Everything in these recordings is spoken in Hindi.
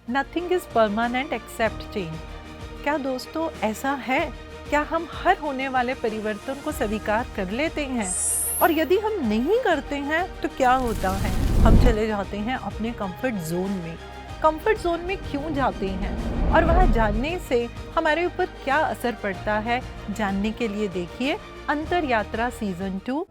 Nothing is permanent except change. क्या दोस्तों ऐसा है? क्या हम हर होने वाले परिवर्तन को स्वीकार कर लेते हैं? और यदि हम नहीं करते हैं तो क्या होता है? हम चले जाते हैं अपने कंफर्ट जोन में। कंफर्ट जोन में क्यों जाते हैं और वहाँ जानने से हमारे ऊपर क्या असर पड़ता है, जानने के लिए देखिए अंतर यात्रा सीजन 2।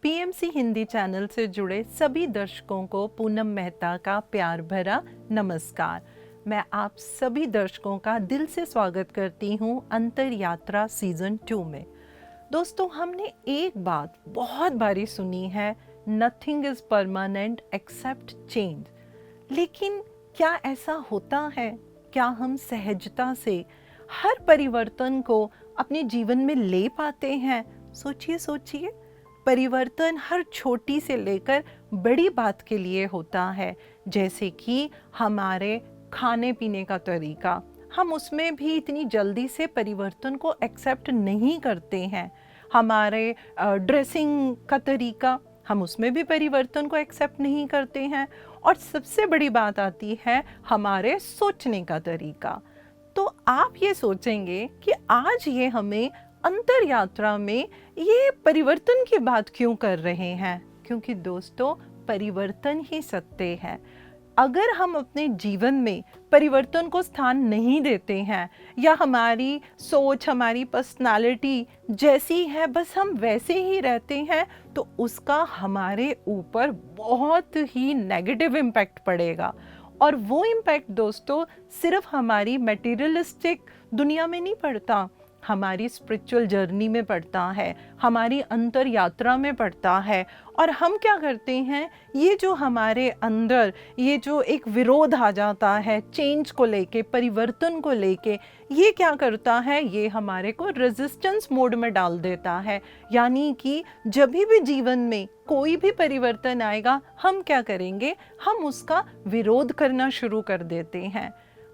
पीएमसी हिंदी चैनल से जुड़े सभी दर्शकों को पूनम मेहता का प्यार भरा नमस्कार। मैं आप सभी दर्शकों का दिल से स्वागत करती हूँ अंतर यात्रा सीजन 2 में। दोस्तों, हमने एक बात बहुत बारी सुनी है, nothing is permanent except change. लेकिन क्या ऐसा होता है? क्या हम सहजता से हर परिवर्तन को अपने जीवन में ले पाते हैं? सोचिए, परिवर्तन हर छोटी से लेकर बड़ी बात के लिए होता है। जैसे कि हमारे खाने पीने का तरीका, हम उसमें भी इतनी जल्दी से परिवर्तन को एक्सेप्ट नहीं करते हैं। हमारे ड्रेसिंग का तरीका, हम उसमें भी परिवर्तन को एक्सेप्ट नहीं करते हैं। और सबसे बड़ी बात आती है हमारे सोचने का तरीका। तो आप ये सोचेंगे कि आज ये हमें अंतर यात्रा में ये परिवर्तन की बात क्यों कर रहे हैं? क्योंकि दोस्तों, परिवर्तन ही सत्य है। अगर हम अपने जीवन में परिवर्तन को स्थान नहीं देते हैं या हमारी सोच, हमारी पर्सनालिटी जैसी है बस हम वैसे ही रहते हैं, तो उसका हमारे ऊपर बहुत ही नेगेटिव इम्पैक्ट पड़ेगा। और वो इम्पैक्ट दोस्तों सिर्फ हमारी मटेरियलिस्टिक दुनिया में नहीं पड़ता, हमारी स्पिरिचुअल जर्नी में पड़ता है, हमारी अंतर यात्रा में पड़ता है। और हम क्या करते हैं, ये जो हमारे अंदर ये जो एक विरोध आ जाता है चेंज को लेके, परिवर्तन को लेके, ये क्या करता है, ये हमारे को रेजिस्टेंस मोड में डाल देता है। यानी कि जब भी जीवन में कोई भी परिवर्तन आएगा, हम क्या करेंगे, हम उसका विरोध करना शुरू कर देते हैं।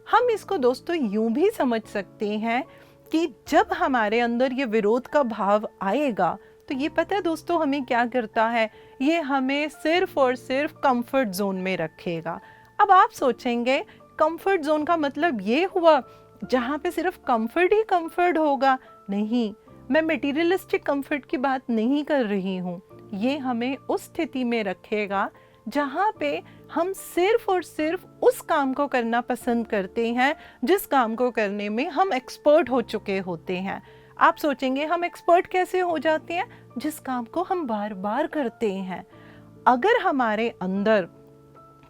हम इसको दोस्तों यूं भी समझ सकते हैं कि जब हमारे अंदर ये विरोध का भाव आएगा तो ये पता है दोस्तों हमें क्या करता है, ये हमें सिर्फ और सिर्फ कंफर्ट जोन में रखेगा। अब आप सोचेंगे कंफर्ट जोन का मतलब ये हुआ जहाँ पे सिर्फ कंफर्ट ही कंफर्ट होगा? नहीं, मैं मटेरियलिस्टिक कंफर्ट की बात नहीं कर रही हूँ। ये हमें उस स्थिति में रखेगा जहाँ पे हम सिर्फ और सिर्फ उस काम को करना पसंद करते हैं जिस काम को करने में हम एक्सपर्ट हो चुके होते हैं। आप सोचेंगे हम एक्सपर्ट कैसे हो जाते हैं? जिस काम को हम बार बार करते हैं। अगर हमारे अंदर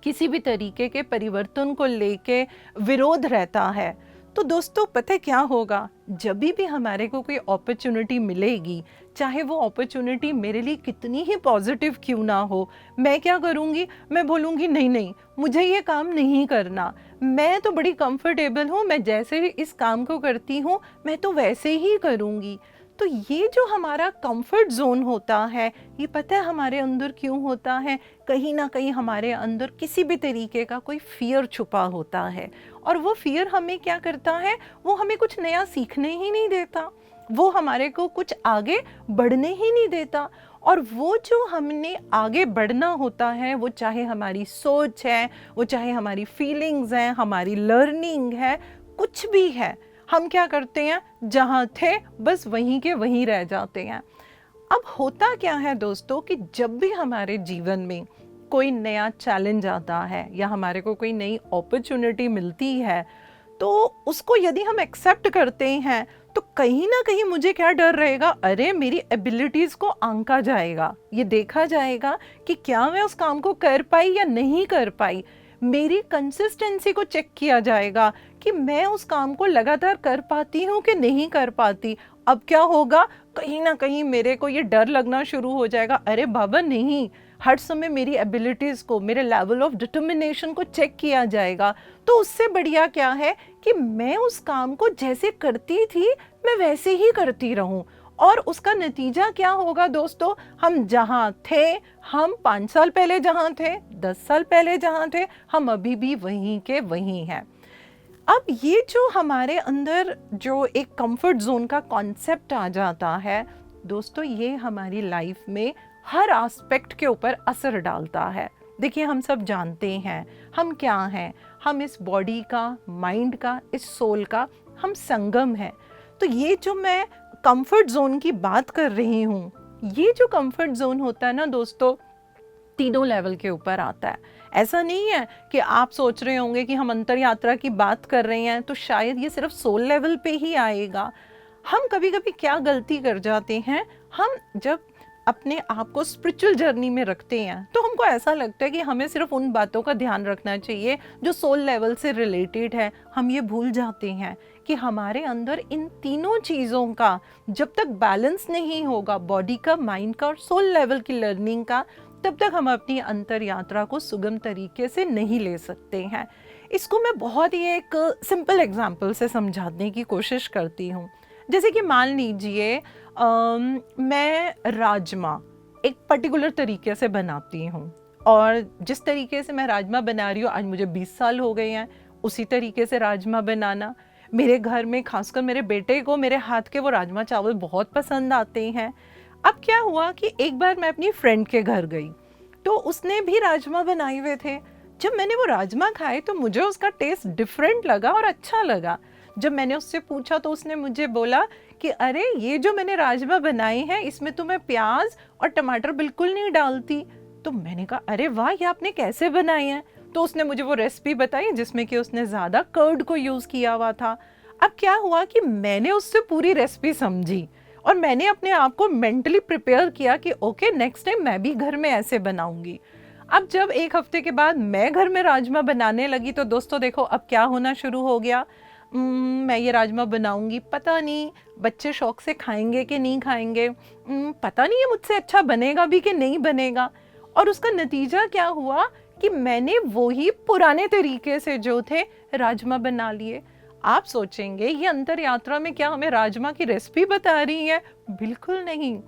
किसी भी तरीके के परिवर्तन को लेके विरोध रहता है तो दोस्तों पता है क्या होगा, जब भी हमारे को कोई अपॉर्चुनिटी मिलेगी, चाहे वो अपॉर्चुनिटी मेरे लिए कितनी ही पॉजिटिव क्यों ना हो, मैं क्या करूँगी, मैं बोलूँगी नहीं, मुझे ये काम नहीं करना, मैं तो बड़ी कंफर्टेबल हूँ, मैं जैसे इस काम को करती हूँ मैं तो वैसे ही करूँगी। तो ये जो हमारा कंफर्ट जोन होता है, ये पता है हमारे अंदर क्यों होता है? कहीं ना कहीं हमारे अंदर किसी भी तरीके का कोई फियर छुपा होता है। और वो फियर हमें क्या करता है, वो हमें कुछ नया सीखने ही नहीं देता, वो हमारे को कुछ आगे बढ़ने ही नहीं देता। और वो जो हमने आगे बढ़ना होता है, वो चाहे हमारी सोच है, वो चाहे हमारी फीलिंग्स हैं, हमारी लर्निंग है, कुछ भी है, हम क्या करते हैं, जहाँ थे बस वहीं के वहीं रह जाते हैं। अब होता क्या है दोस्तों कि जब भी हमारे जीवन में कोई नया चैलेंज आता है या हमारे को कोई नई अपॉर्चुनिटी मिलती है, तो उसको यदि हम एक्सेप्ट करते हैं तो कहीं ना कहीं मुझे क्या डर रहेगा, अरे मेरी एबिलिटीज को आंका जाएगा, ये देखा जाएगा कि क्या मैं उस काम को कर पाई या नहीं कर पाई, मेरी कंसिस्टेंसी को चेक किया जाएगा कि मैं उस काम को लगातार कर पाती हूँ कि नहीं कर पाती। अब क्या होगा, कहीं ना कहीं मेरे को ये डर लगना शुरू हो जाएगा, अरे बाबा नहीं, हर समय मेरी एबिलिटीज़ को, मेरे लेवल ऑफ डिटर्मिनेशन को चेक किया जाएगा। तो उससे बढ़िया क्या है कि मैं उस काम को जैसे करती थी मैं वैसे ही करती रहूं। और उसका नतीजा क्या होगा दोस्तों, हम जहाँ थे, हम 5 साल पहले जहाँ थे, 10 साल पहले जहाँ थे, हम अभी भी वहीं के वहीं हैं। अब ये जो हमारे अंदर जो एक कंफर्ट जोन का कॉन्सेप्ट आ जाता है दोस्तों, ये हमारी लाइफ में हर एस्पेक्ट के ऊपर असर डालता है। देखिए, हम सब जानते हैं हम क्या हैं, हम इस बॉडी का, माइंड का, इस सोल का हम संगम है। तो ये जो मैं कंफर्ट जोन की बात कर रही हूँ, ये जो कंफर्ट जोन होता है ना दोस्तों, तीनों लेवल के ऊपर आता है। ऐसा नहीं है कि आप सोच रहे होंगे कि हम अंतर यात्रा की बात कर रहे हैं तो शायद ये सिर्फ सोल लेवल पे ही आएगा। हम कभी कभी क्या गलती कर जाते हैं, हम जब अपने आप को स्पिरिचुअल जर्नी में रखते हैं तो हमको ऐसा लगता है कि हमें सिर्फ उन बातों का ध्यान रखना चाहिए जो सोल लेवल से रिलेटेड है। हम ये भूल जाते हैं कि हमारे अंदर इन तीनों चीज़ों का जब तक बैलेंस नहीं होगा, बॉडी का, माइंड का और सोल लेवल की लर्निंग का, तब तक हम अपनी अंतर यात्रा को सुगम तरीके से नहीं ले सकते हैं। इसको मैं बहुत ही एक सिंपल एग्जाम्पल से समझाने की कोशिश करती हूँ। जैसे कि मान लीजिए मैं राजमा एक पर्टिकुलर तरीके से बनाती हूँ, और जिस तरीके से मैं राजमा बना रही हूँ आज मुझे 20 साल हो गए हैं उसी तरीके से राजमा बनाना। मेरे घर में खासकर मेरे बेटे को मेरे हाथ के वो राजमा चावल बहुत पसंद आते हैं। अब क्या हुआ कि एक बार मैं अपनी फ्रेंड के घर गई तो उसने भी राजमा बनाए हुए थे। जब मैंने वो राजमा खाए तो मुझे उसका टेस्ट डिफरेंट लगा और अच्छा लगा। जब मैंने उससे पूछा तो उसने मुझे बोला कि अरे ये जो मैंने राजमा बनाए हैं इसमें तो मैं प्याज और टमाटर बिल्कुल नहीं डालती। तो मैंने कहा अरे वाह, ये आपने कैसे बनाए हैं? तो उसने मुझे वो रेसिपी बताई जिसमें कि उसने ज़्यादा कर्ड को यूज़ किया हुआ था। अब क्या हुआ कि मैंने उससे पूरी रेसिपी समझी और मैंने अपने आप को मेंटली प्रिपेयर किया कि ओके नेक्स्ट टाइम मैं भी घर में ऐसे बनाऊंगी। अब जब एक हफ्ते के बाद मैं घर में राजमा बनाने लगी तो दोस्तों देखो अब क्या होना शुरू हो गया। मैं ये राजमा बनाऊंगी, पता नहीं बच्चे शौक से खाएंगे कि नहीं खाएंगे, पता नहीं ये मुझसे अच्छा बनेगा भी कि नहीं बनेगा। और उसका नतीजा क्या हुआ कि मैंने वही पुराने तरीके से जो थे राजमा बना लिए। आप सोचेंगे ये अंतर यात्रा में क्या हमें राजमा की रेसिपी बता रही है? बिल्कुल नहीं।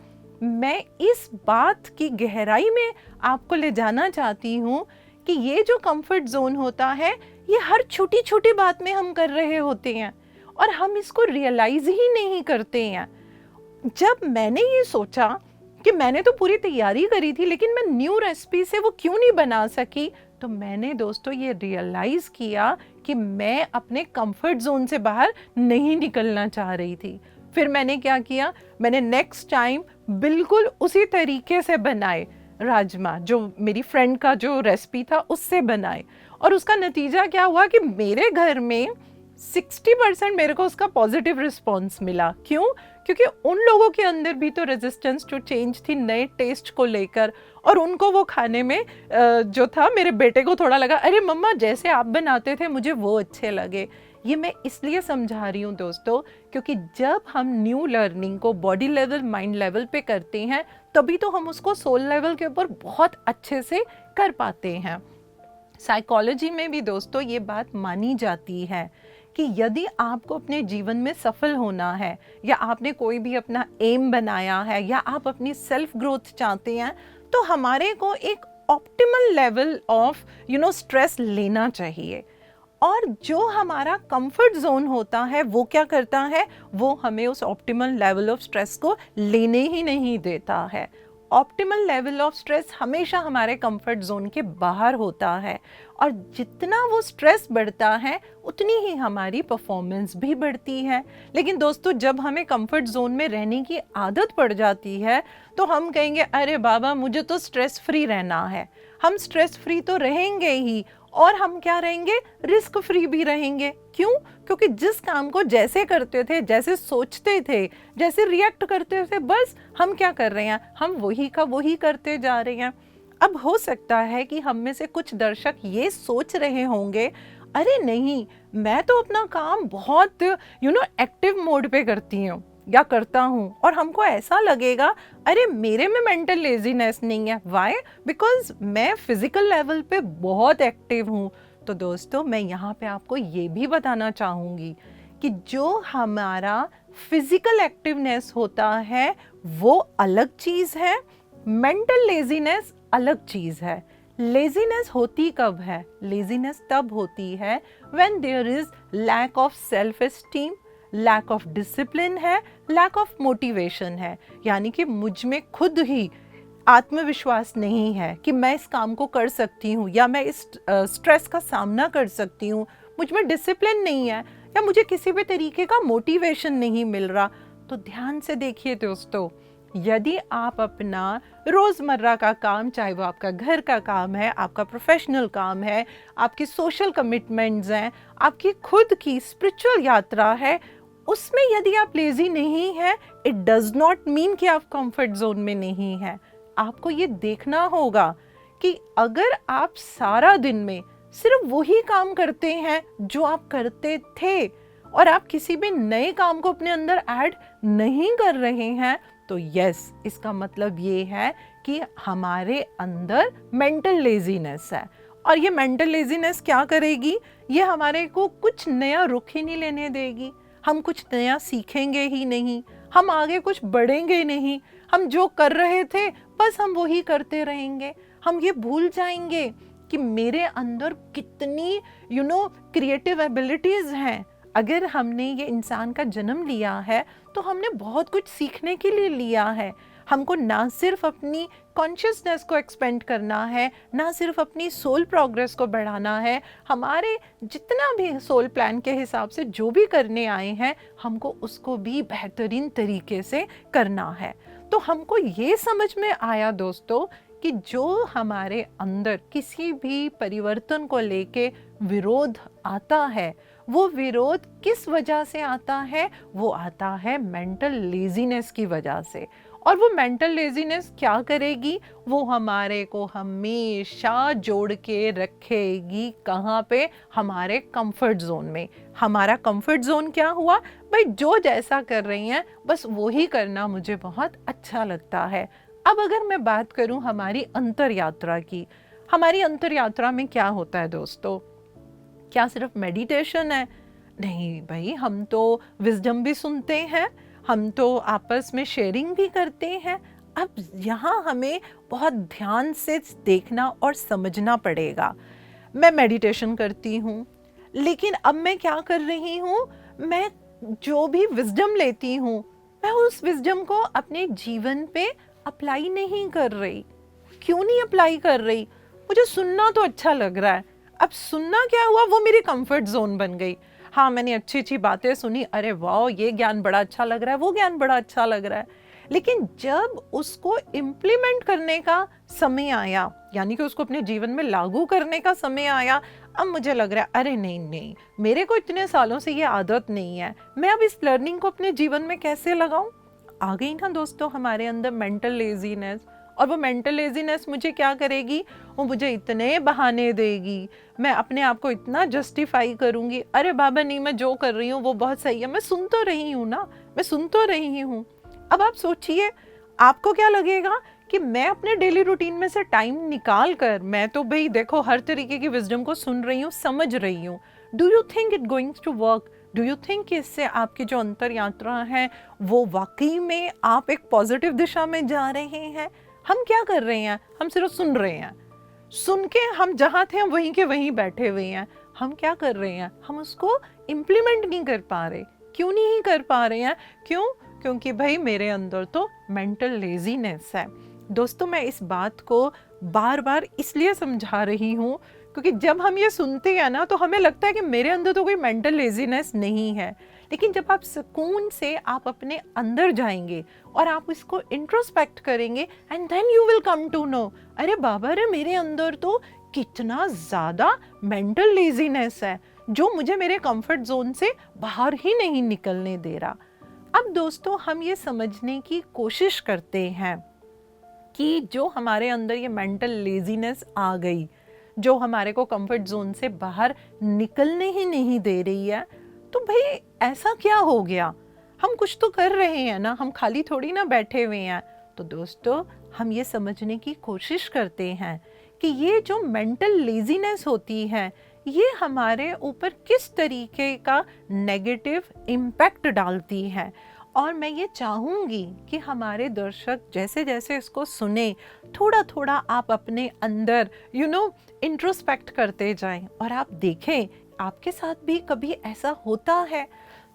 मैं इस बात की गहराई में आपको ले जाना चाहती हूँ कि ये जो कंफर्ट जोन होता है ये हर छोटी छोटी बात में हम कर रहे होते हैं और हम इसको रियलाइज ही नहीं करते हैं। जब मैंने ये सोचा कि मैंने तो पूरी तैयारी करी थी लेकिन मैं न्यू रेसिपी से वो क्यों नहीं बना सकी, तो मैंने दोस्तों ये रियलाइज किया कि मैं अपने कंफर्ट जोन से बाहर नहीं निकलना चाह रही थी। फिर मैंने क्या किया, मैंने नेक्स्ट टाइम बिल्कुल उसी तरीके से बनाए राजमा, जो मेरी फ्रेंड का जो रेसिपी था उससे बनाए। और उसका नतीजा क्या हुआ कि मेरे घर में 60% मेरे को उसका पॉजिटिव रिस्पॉन्स मिला। क्यों? क्योंकि उन लोगों के अंदर भी तो रेजिस्टेंस टू चेंज थी नए टेस्ट को लेकर, और उनको वो खाने में जो था, मेरे बेटे को थोड़ा लगा अरे मम्मा जैसे आप बनाते थे मुझे वो अच्छे लगे। ये मैं इसलिए समझा रही हूँ दोस्तों क्योंकि जब हम न्यू लर्निंग को बॉडी लेवल, माइंड लेवल पे करते हैं तभी तो हम उसको सोल लेवल के ऊपर बहुत अच्छे से कर पाते हैं। साइकोलॉजी में भी दोस्तों ये बात मानी जाती है कि यदि आपको अपने जीवन में सफल होना है या आपने कोई भी अपना एम बनाया है या आप अपनी सेल्फ ग्रोथ चाहते हैं तो हमारे को एक ऑप्टिमल लेवल ऑफ स्ट्रेस लेना चाहिए। और जो हमारा कंफर्ट जोन होता है वो क्या करता है, वो हमें उस ऑप्टिमल लेवल ऑफ स्ट्रेस को लेने ही नहीं देता है। ऑप्टिमल लेवल ऑफ स्ट्रेस हमेशा हमारे कंफर्ट जोन के बाहर होता है, और जितना वो स्ट्रेस बढ़ता है उतनी ही हमारी परफॉर्मेंस भी बढ़ती है। लेकिन दोस्तों जब हमें कंफर्ट जोन में रहने की आदत पड़ जाती है तो हम कहेंगे अरे बाबा मुझे तो स्ट्रेस फ्री रहना है। हम स्ट्रेस फ्री तो रहेंगे ही, और हम क्या रहेंगे, रिस्क फ्री भी रहेंगे। क्यों? क्योंकि जिस काम को जैसे करते थे, जैसे सोचते थे, जैसे रिएक्ट करते थे, बस हम क्या कर रहे हैं, हम वही का वही करते जा रहे हैं। अब हो सकता है कि हम में से कुछ दर्शक ये सोच रहे होंगे अरे नहीं मैं तो अपना काम बहुत एक्टिव मोड पे करती हूँ या करता हूँ, और हमको ऐसा लगेगा अरे मेरे में मेंटल लेजीनेस नहीं है। वाई? बिकॉज मैं फिजिकल लेवल पे बहुत एक्टिव हूँ। तो दोस्तों मैं यहाँ पे आपको ये भी बताना चाहूँगी कि जो हमारा फिजिकल एक्टिवनेस होता है वो अलग चीज़ है, मेंटल लेजीनेस अलग चीज़ है। लेजीनेस होती कब है? लेजीनेस तब होती है when there is lack of self esteem, lack of discipline है, लैक ऑफ मोटिवेशन है। यानी कि मुझ में खुद ही आत्मविश्वास नहीं है कि मैं इस काम को कर सकती हूँ या मैं इस स्ट्रेस का सामना कर सकती हूँ, मुझ में डिसिप्लिन नहीं है या मुझे किसी भी तरीके का मोटिवेशन नहीं मिल रहा। तो ध्यान से देखिए दोस्तों, यदि आप अपना रोज़मर्रा का काम, चाहे वो आपका घर का काम है, आपका प्रोफेशनल काम है, आपकी सोशल कमिटमेंट्स हैं, आपकी खुद की स्पिरिचुअल यात्रा है, उसमें यदि आप लेजी नहीं हैं, इट डज नॉट मीन कि आप कंफर्ट जोन में नहीं हैं। आपको ये देखना होगा कि अगर आप सारा दिन में सिर्फ वही काम करते हैं जो आप करते थे और आप किसी भी नए काम को अपने अंदर ऐड नहीं कर रहे हैं, तो यस, इसका मतलब ये है कि हमारे अंदर मेंटल लेजीनेस है। और ये मेंटल लेजीनेस क्या करेगी? ये हमारे को कुछ नया रुख ही नहीं लेने देगी, हम कुछ नया सीखेंगे ही नहीं, हम आगे कुछ बढ़ेंगे नहीं, हम जो कर रहे थे बस हम वही करते रहेंगे। हम ये भूल जाएंगे कि मेरे अंदर कितनी क्रिएटिव एबिलिटीज हैं। अगर हमने ये इंसान का जन्म लिया है तो हमने बहुत कुछ सीखने के लिए लिया है। हमको ना सिर्फ अपनी कॉन्शियसनेस को एक्सपेंड करना है, ना सिर्फ अपनी सोल प्रोग्रेस को बढ़ाना है, हमारे जितना भी सोल प्लान के हिसाब से जो भी करने आए हैं, हमको उसको भी बेहतरीन तरीके से करना है। तो हमको ये समझ में आया दोस्तों कि जो हमारे अंदर किसी भी परिवर्तन को लेके विरोध आता है, वो विरोध किस वजह से आता है? वो आता है मेंटल लेजीनेस की वजह से। और वो मेंटल लेजीनेस क्या करेगी? वो हमारे को हमेशा जोड़ के रखेगी कहाँ पे? हमारे कंफर्ट जोन में। हमारा कंफर्ट जोन क्या हुआ? भाई जो जैसा कर रही हैं बस वही करना मुझे बहुत अच्छा लगता है। अब अगर मैं बात करूं हमारी अंतर यात्रा की, हमारी अंतर यात्रा में क्या होता है दोस्तों? क्या सिर्फ मेडिटेशन है? नहीं भाई, हम तो विजडम भी सुनते हैं, हम तो आपस में शेयरिंग भी करते हैं। अब यहाँ हमें बहुत ध्यान से देखना और समझना पड़ेगा। मैं मेडिटेशन करती हूँ, लेकिन अब मैं क्या कर रही हूँ? मैं जो भी विजडम लेती हूँ, मैं उस विजडम को अपने जीवन पे अप्लाई नहीं कर रही। क्यों नहीं अप्लाई कर रही? मुझे सुनना तो अच्छा लग रहा है। अब सुनना क्या हुआ? वो मेरी कंफर्ट जोन बन गई। हाँ, मैंने अच्छी अच्छी बातें सुनी, अरे वाह ये ज्ञान बड़ा अच्छा लग रहा है, वो ज्ञान बड़ा अच्छा लग रहा है। लेकिन जब उसको इम्प्लीमेंट करने का समय आया, यानी कि उसको अपने जीवन में लागू करने का समय आया, अब मुझे लग रहा है अरे नहीं नहीं, मेरे को इतने सालों से ये आदत नहीं है, मैं अब इस लर्निंग को अपने जीवन में कैसे लगाऊं? आ गई ना दोस्तों हमारे अंदर मेंटल लेजीनेस। और वो मेंटल लेजीनेस मुझे क्या करेगी? वो मुझे इतने बहाने देगी, मैं अपने आप को इतना जस्टिफाई करूंगी, अरे बाबा नहीं, मैं जो कर रही हूँ वो बहुत सही है, मैं सुन तो रही हूँ ना, मैं सुन तो रही हूँ। अब आप सोचिए, आपको क्या लगेगा कि मैं अपने डेली रूटीन में से टाइम निकाल कर, मैं तो भाई देखो हर तरीके की विजडम को सुन रही हूँ, समझ रही हूँ, do you think it going to work? Do you think कि इससे आपकी जो अंतर यात्रा है वो वाकई में आप एक पॉजिटिव दिशा में जा रहे हैं? हम क्या कर रहे हैं? हम सिर्फ सुन रहे हैं, सुन के हम जहाँ थे हम वहीं के वहीं बैठे हुए हैं। हम क्या कर रहे हैं? हम उसको इम्प्लीमेंट नहीं कर पा रहे। क्यों नहीं कर पा रहे हैं? क्यों? क्योंकि भाई मेरे अंदर तो मेंटल लेजीनेस है। दोस्तों, मैं इस बात को बार बार इसलिए समझा रही हूँ क्योंकि जब हम ये सुनते हैं ना तो हमें लगता है कि मेरे अंदर तो कोई मेंटल लेजीनेस नहीं है। लेकिन जब आप सुकून से आप अपने अंदर जाएंगे और आप इसको इंट्रोस्पेक्ट करेंगे and then you will come to know, अरे बाबा रे, मेरे अंदर तो कितना ज़्यादा मेंटल लेजीनेस है जो मुझे मेरे कंफर्ट जोन से बाहर ही नहीं निकलने दे रहा। अब दोस्तों, हम ये समझने की कोशिश करते हैं कि जो हमारे अंदर ये मेंटल लेजीनेस आ गई, जो हमारे को कंफर्ट जोन से बाहर निकलने ही नहीं दे रही है, तो भाई ऐसा क्या हो गया? हम कुछ तो कर रहे हैं ना, हम खाली थोड़ी ना बैठे हुए हैं। तो दोस्तों, हम ये समझने की कोशिश करते हैं कि ये जो मेंटल लेजीनेस होती है ये हमारे ऊपर किस तरीके का नेगेटिव इम्पैक्ट डालती है और मैं ये चाहूँगी कि हमारे दर्शक जैसे जैसे इसको सुने, थोड़ा थोड़ा आप अपने अंदर इंट्रोस्पेक्ट करते जाएं और आप देखें आपके साथ भी कभी ऐसा होता है।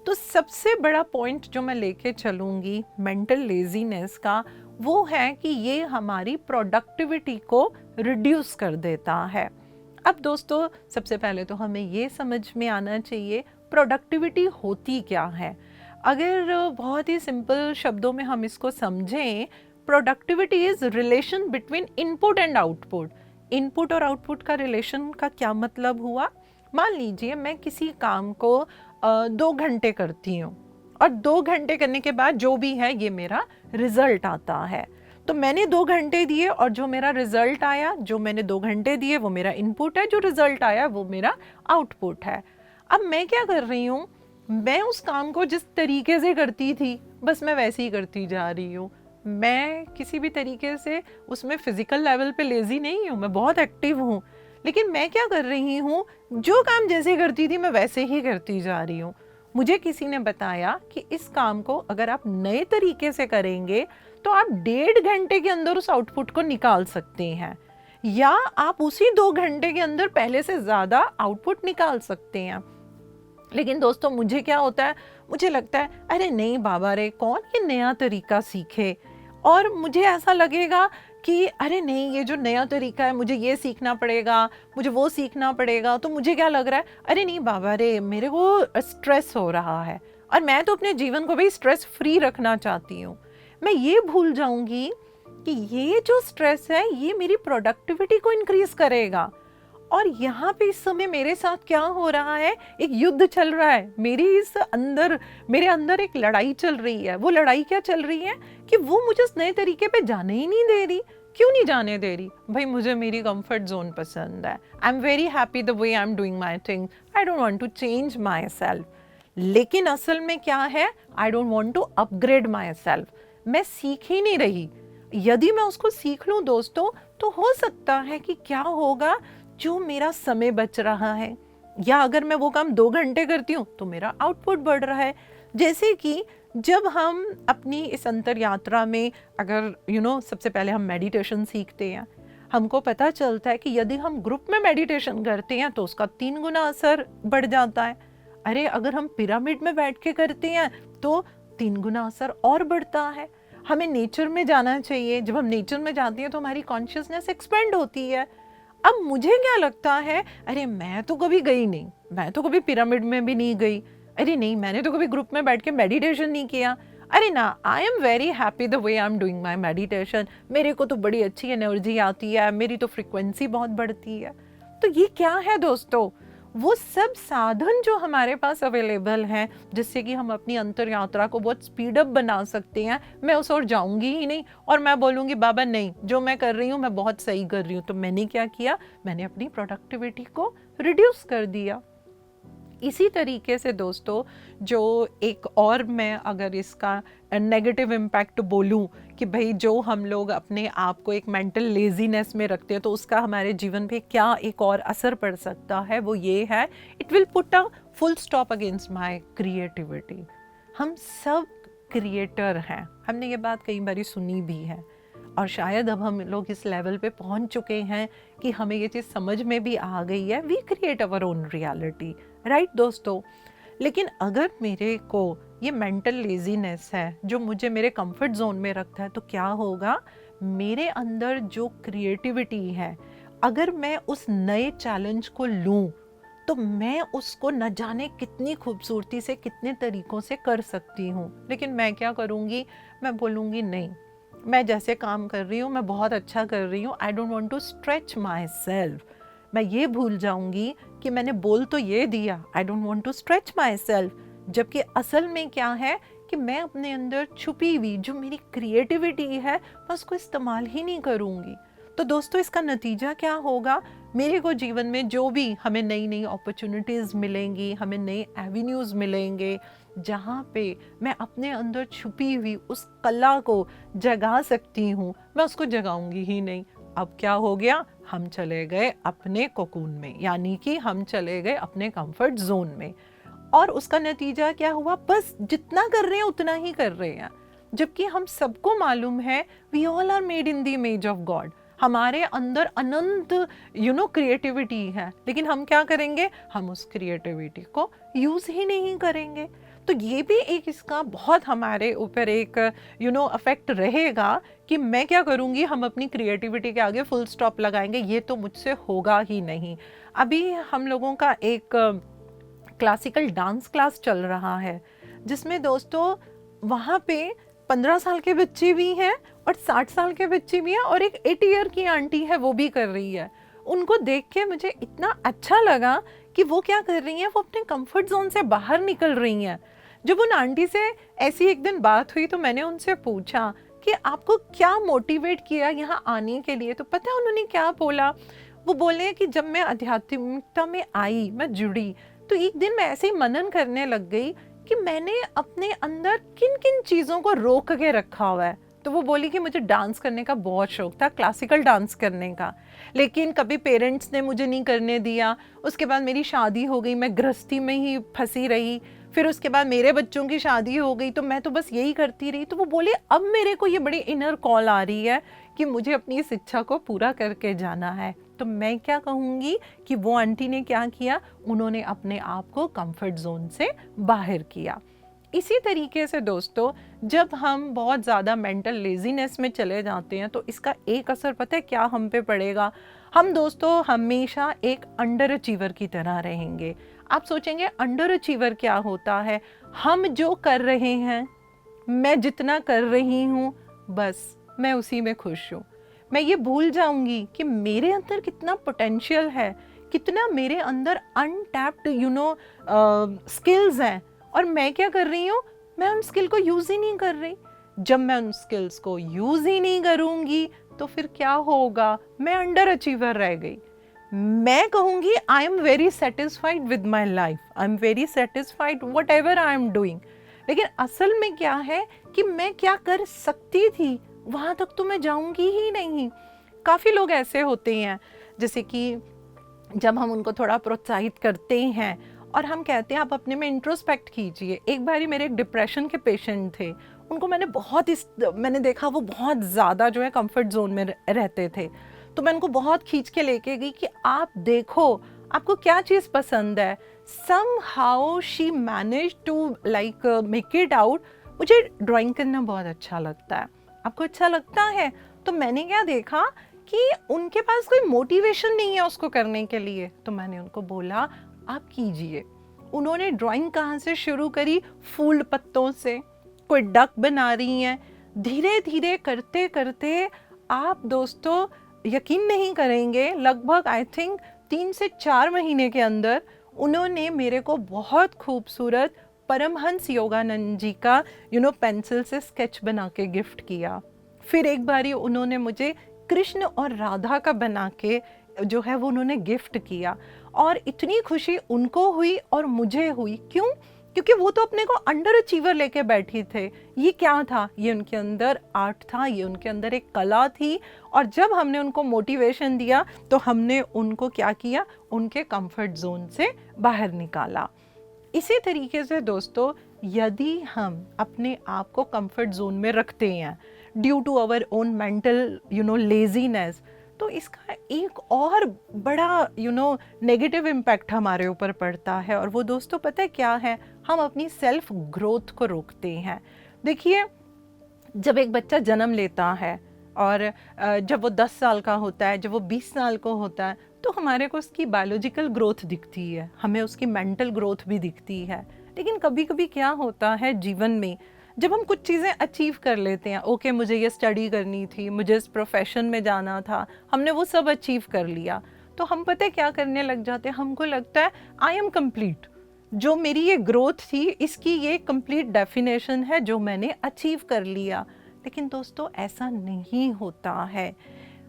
तो सबसे बड़ा पॉइंट जो मैं लेके चलूँगी मेंटल लेजीनेस का, वो है कि ये हमारी प्रोडक्टिविटी को रिड्यूस कर देता है। अब दोस्तों, सबसे पहले तो हमें ये समझ में आना चाहिए प्रोडक्टिविटी होती क्या है। अगर बहुत ही सिंपल शब्दों में हम इसको समझें, productivity is relation between input and output. Input और आउटपुट का रिलेशन का क्या मतलब हुआ? मान लीजिए मैं किसी काम को 2 घंटे करती हूँ और 2 घंटे करने के बाद जो भी है ये मेरा रिजल्ट आता है। तो मैंने 2 घंटे दिए और जो मेरा रिजल्ट आया, जो मैंने 2 घंटे दिए वो मेरा इनपुट है, जो रिजल्ट आया वो मेरा आउटपुट है। अब मैं क्या कर रही हूँ, मैं उस काम को जिस तरीके से करती थी बस मैं वैसे ही करती जा रही हूँ। मैं किसी भी तरीके से उसमें फिजिकल लेवल पे लेजी नहीं हूँ, मैं बहुत एक्टिव हूँ, लेकिन मैं क्या कर रही हूँ, जो काम जैसे करती थी मैं वैसे ही करती जा रही हूँ। मुझे किसी ने बताया कि इस काम को अगर आप नए तरीके से करेंगे तो आप 1.5 घंटे के अंदर उस आउटपुट को निकाल सकते हैं, या आप उसी 2 घंटे के अंदर पहले से ज़्यादा आउटपुट निकाल सकते हैं। लेकिन दोस्तों मुझे क्या होता है, मुझे लगता है अरे नहीं बाबा रे, कौन ये नया तरीका सीखे, और मुझे ऐसा लगेगा कि अरे नहीं ये जो नया तरीका है मुझे ये सीखना पड़ेगा, मुझे वो सीखना पड़ेगा। तो मुझे क्या लग रहा है, अरे नहीं बाबा रे, मेरे को स्ट्रेस हो रहा है और मैं तो अपने जीवन को भी स्ट्रेस फ्री रखना चाहती हूँ। मैं ये भूल जाऊंगी कि ये जो स्ट्रेस है ये मेरी प्रोडक्टिविटी को इंक्रीज करेगा। और यहाँ पे इस समय मेरे साथ क्या हो रहा है, एक युद्ध चल रहा है, मेरे अंदर एक लड़ाई चल रही है। वो लड़ाई क्या चल रही है कि वो मुझे उस नए तरीके पे जाने ही नहीं दे रही। क्यों नहीं जाने दे रही? भाई मुझे मेरी कंफर्ट जोन पसंद है, I am very happy the way I am doing my thing, I don't want to change myself. लेकिन असल में क्या है, I don't want to upgrade myself. मैं सीख ही नहीं रही। यदि मैं उसको सीख लूं दोस्तों, तो हो सकता है कि क्या होगा, जो मेरा समय बच रहा है, या अगर मैं वो काम 2 घंटे करती हूँ तो मेरा आउटपुट बढ़ रहा है। जैसे कि जब हम अपनी इस अंतर यात्रा में अगर सबसे पहले हम मेडिटेशन सीखते हैं, हमको पता चलता है कि यदि हम ग्रुप में मेडिटेशन करते हैं तो उसका 3 गुना असर बढ़ जाता है। अरे अगर हम पिरामिड में बैठ के करते हैं तो 3 गुना असर और बढ़ता है। हमें नेचर में जाना चाहिए। जब हम नेचर में जाते हैं तो हमारी कॉन्शियसनेस एक्सपेंड होती है। अब मुझे क्या लगता है, अरे मैं तो कभी गई नहीं, मैं तो कभी पिरामिड में भी नहीं गई, अरे नहीं मैंने तो कभी ग्रुप में बैठ के मेडिटेशन नहीं किया, अरे ना आई am very happy the way I am doing my meditation, मेरे को तो बड़ी अच्छी एनर्जी आती है, मेरी तो फ्रिक्वेंसी बहुत बढ़ती है। तो ये क्या है दोस्तों, वो सब साधन जो हमारे पास अवेलेबल हैं जिससे कि हम अपनी अंतर यात्रा को बहुत स्पीड अप बना सकते हैं, मैं उस ओर जाऊंगी ही नहीं और मैं बोलूँगी बाबा नहीं, जो मैं कर रही हूँ मैं बहुत सही कर रही हूँ। तो मैंने क्या किया, मैंने अपनी प्रोडक्टिविटी को रिड्यूस कर दिया। इसी तरीके से दोस्तों, जो एक और मैं अगर इसका नेगेटिव इम्पैक्ट बोलूं कि भाई जो हम लोग अपने आप को एक मेंटल लेजीनेस में रखते हैं तो उसका हमारे जीवन पे क्या एक और असर पड़ सकता है, वो ये है, it will put a full stop against my creativity. हम सब क्रिएटर हैं, हमने ये बात कई बार सुनी भी है और शायद अब हम लोग इस लेवल पे पहुंच चुके हैं कि हमें ये चीज़ समझ में भी आ गई है, we create our own reality, right दोस्तों। लेकिन अगर मेरे को ये मेंटल लेजीनेस है जो मुझे मेरे कंफर्ट जोन में रखता है, तो क्या होगा, मेरे अंदर जो क्रिएटिविटी है, अगर मैं उस नए चैलेंज को लूँ तो मैं उसको न जाने कितनी खूबसूरती से कितने तरीकों से कर सकती हूँ। लेकिन मैं क्या करूँगी, मैं बोलूँगी नहीं, मैं जैसे काम कर रही हूँ मैं बहुत अच्छा कर रही हूँ, I don't want to stretch myself. मैं ये भूल जाऊंगी कि मैंने बोल तो ये दिया, I don't want to stretch myself, जबकि असल में क्या है कि मैं अपने अंदर छुपी हुई जो मेरी क्रिएटिविटी है मैं उसको इस्तेमाल ही नहीं करूँगी। तो दोस्तों इसका नतीजा क्या होगा, मेरे को जीवन में जो भी हमें नई नई अपॉर्चुनिटीज़ मिलेंगी, हमें नए एवेन्यूज़ मिलेंगे जहाँ पे मैं अपने अंदर छुपी हुई उस कला को जगा सकती हूँ, मैं उसको जगाऊंगी ही नहीं। अब क्या हो गया, हम चले गए अपने कोकून में, यानी कि हम चले गए अपने कंफर्ट जोन में। और उसका नतीजा क्या हुआ, बस जितना कर रहे हैं उतना ही कर रहे हैं, जबकि हम सबको मालूम है we all are made in the image of God, हमारे अंदर अनंत क्रिएटिविटी है, लेकिन हम क्या करेंगे, हम उस क्रिएटिविटी को यूज ही नहीं करेंगे। तो ये भी एक इसका बहुत हमारे ऊपर एक अफेक्ट रहेगा कि मैं क्या करूँगी, हम अपनी क्रिएटिविटी के आगे फुल स्टॉप लगाएंगे, ये तो मुझसे होगा ही नहीं। अभी हम लोगों का एक क्लासिकल डांस क्लास चल रहा है, जिसमें दोस्तों वहाँ पे 15 साल के बच्चे भी हैं और 60 साल के बच्चे भी हैं, और एक 80 ईयर की आंटी है वो भी कर रही है। उनको देख के मुझे इतना अच्छा लगा कि वो क्या कर रही हैं, वो अपने कंफर्ट जोन से बाहर निकल रही हैं। जब उन आंटी से ऐसी एक दिन बात हुई तो मैंने उनसे पूछा कि आपको क्या मोटिवेट किया यहाँ आने के लिए, तो पता है उन्होंने क्या बोला, वो बोले कि जब मैं आध्यात्मिकता में आई, मैं जुड़ी, तो एक दिन मैं ऐसे ही मनन करने लग गई कि मैंने अपने अंदर किन किन चीज़ों को रोक के रखा हुआ है। तो वो बोली कि मुझे डांस करने का बहुत शौक था, क्लासिकल डांस करने का, लेकिन कभी पेरेंट्स ने मुझे नहीं करने दिया। उसके बाद मेरी शादी हो गई, मैं गृहस्थी में ही फंसी रही, फिर उसके बाद मेरे बच्चों की शादी हो गई, तो मैं तो बस यही करती रही। तो वो बोले अब मेरे को ये बड़ी इनर कॉल आ रही है कि मुझे अपनी इस इच्छा को पूरा करके जाना है। तो मैं क्या कहूँगी कि वो आंटी ने क्या किया, उन्होंने अपने आप को कंफर्ट जोन से बाहर किया। इसी तरीके से दोस्तों, जब हम बहुत ज़्यादा मेंटल लेजीनेस में चले जाते हैं तो इसका एक असर पता है क्या हम पे पड़ेगा, हम दोस्तों हमेशा एक अंडर अचीवर की तरह रहेंगे। आप सोचेंगे अंडर अचीवर क्या होता है, हम जो कर रहे हैं, मैं जितना कर रही हूँ, बस मैं उसी में खुश हूँ। मैं ये भूल जाऊंगी कि मेरे अंदर कितना पोटेंशियल है, कितना मेरे अंदर अनटैप्ड स्किल्स हैं, और मैं क्या कर रही हूँ, मैं उन स्किल को यूज़ ही नहीं कर रही। जब मैं उन स्किल्स को यूज़ ही नहीं करूँगी तो फिर क्या होगा, मैं अंडर अचीवर रह गई। मैं कहूँगी आई am very satisfied with my life, I am very satisfied what ever I am doing, लेकिन असल में क्या है कि मैं क्या कर सकती थी वहाँ तक तो मैं जाऊँगी ही नहीं। काफ़ी लोग ऐसे होते हैं, जैसे कि जब हम उनको थोड़ा प्रोत्साहित करते हैं और हम कहते हैं आप अपने में इंट्रोस्पेक्ट कीजिए। एक बारी मेरे एक डिप्रेशन के पेशेंट थे, उनको मैंने देखा वो बहुत ज़्यादा जो है कंफर्ट जोन में रहते थे, तो मैं उनको बहुत खींच के लेके गई कि आप देखो आपको क्या चीज़ पसंद है। somehow she managed to like make it out। मुझे ड्राइंग करना बहुत अच्छा लगता है, आपको अच्छा लगता है? तो मैंने क्या देखा कि उनके पास कोई मोटिवेशन नहीं है उसको करने के लिए, तो मैंने उनको बोला आप कीजिए। उन्होंने ड्राइंग कहाँ से शुरू करी, फूल पत्तों से, कोई डक बना रही हैं। धीरे धीरे करते करते आप दोस्तों यकीन नहीं करेंगे, लगभग आई थिंक 3 से 4 महीने के अंदर उन्होंने मेरे को बहुत खूबसूरत परमहंस योगानंद जी का पेंसिल से स्केच बना के गिफ्ट किया। फिर एक बारी उन्होंने मुझे कृष्ण और राधा का बना के जो है वो उन्होंने गिफ्ट किया, और इतनी खुशी उनको हुई और मुझे हुई। क्यों? क्योंकि वो तो अपने को अंडर अचीवर लेके बैठी थे। ये क्या था? ये उनके अंदर आर्ट था, ये उनके अंदर एक कला थी, और जब हमने उनको मोटिवेशन दिया तो हमने उनको क्या किया, उनके कंफर्ट जोन से बाहर निकाला। इसी तरीके से दोस्तों, यदि हम अपने आप को कंफर्ट जोन में रखते हैं due to our own mental laziness, तो इसका एक और बड़ा नेगेटिव इम्पैक्ट हमारे ऊपर पड़ता है, और वो दोस्तों पता है क्या है, हम अपनी सेल्फ ग्रोथ को रोकते हैं। देखिए, जब एक बच्चा जन्म लेता है और जब वो 10 साल का होता है, जब वो 20 साल को होता है, तो हमारे को उसकी बायोलॉजिकल ग्रोथ दिखती है, हमें उसकी मेंटल ग्रोथ भी दिखती है। लेकिन कभी कभी क्या होता है जीवन में, जब हम कुछ चीज़ें अचीव कर लेते हैं, ओके मुझे ये स्टडी करनी थी, मुझे इस प्रोफेशन में जाना था, हमने वो सब अचीव कर लिया, तो हम पता है क्या करने लग जाते हैं, हमको लगता है आई एम कंप्लीट, जो मेरी ये ग्रोथ थी इसकी ये कंप्लीट डेफिनेशन है जो मैंने अचीव कर लिया। लेकिन दोस्तों ऐसा नहीं होता है।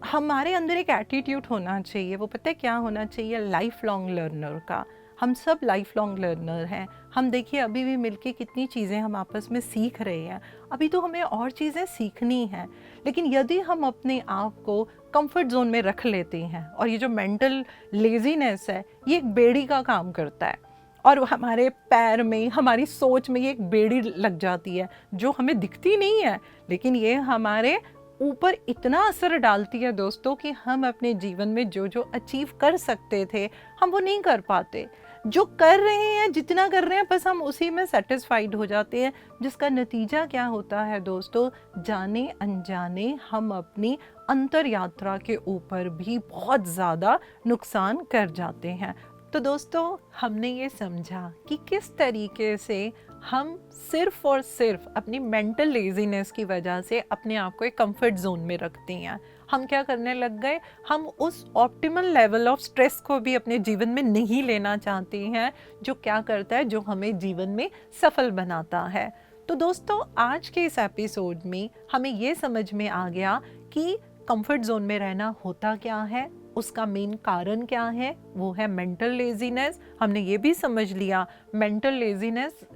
हमारे अंदर एक एटीट्यूड होना चाहिए, वो पता है क्या होना चाहिए, लाइफ लॉन्ग लर्नर का। हम सब लाइफ लॉन्ग लर्नर हैं। हम देखिए अभी भी मिलके कितनी चीज़ें हम आपस में सीख रहे हैं, अभी तो हमें और चीज़ें सीखनी हैं। लेकिन यदि हम अपने आप को कंफर्ट जोन में रख लेते हैं, और ये जो मेंटल लेजीनेस है ये एक बेड़ी का काम करता है, और वो हमारे पैर में, हमारी सोच में ये एक बेड़ी लग जाती है जो हमें दिखती नहीं है, लेकिन ये हमारे ऊपर इतना असर डालती है दोस्तों कि हम अपने जीवन में जो जो अचीव कर सकते थे हम वो नहीं कर पाते। जो कर रहे हैं, जितना कर रहे हैं, बस हम उसी में सेटिस्फाइड हो जाते हैं, जिसका नतीजा क्या होता है दोस्तों, जाने अनजाने हम अपनी अंतर यात्रा के ऊपर भी बहुत ज़्यादा नुकसान कर जाते हैं। तो दोस्तों हमने ये समझा कि किस तरीके से हम सिर्फ और सिर्फ अपनी मेंटल लेजीनेस की वजह से अपने आप को एक कंफर्ट जोन में रखते हैं। हम क्या करने लग गए, हम उस ऑप्टिमल लेवल ऑफ स्ट्रेस को भी अपने जीवन में नहीं लेना चाहते हैं, जो क्या करता है, जो हमें जीवन में सफल बनाता है। तो दोस्तों आज के इस एपिसोड में हमें ये समझ में आ गया कि कंफर्ट जोन में रहना होता क्या है, उसका मेन कारण क्या है, वो है मेंटल लेजीनेस। हमने ये भी समझ लिया मेंटल लेजीनेस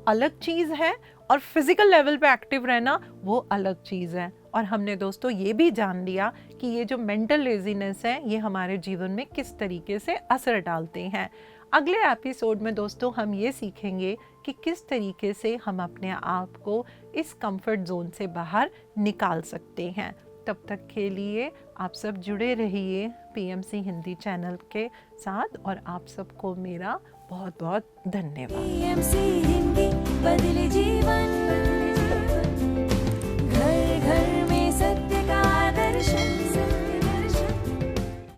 अलग चीज़ है और फिजिकल लेवल पे एक्टिव रहना वो अलग चीज़ है। और हमने दोस्तों ये भी जान लिया कि ये जो मेंटल लेजीनेस है ये हमारे जीवन में किस तरीके से असर डालते हैं। अगले एपिसोड में दोस्तों हम ये सीखेंगे कि किस तरीके से हम अपने आप को इस कंफर्ट जोन से बाहर निकाल सकते हैं। तब तक के लिए आप सब जुड़े रहिए PMC हिंदी चैनल के साथ और आप सबको मेरा बहुत बहुत धन्यवाद। PMC हिंदी बदले जीवन।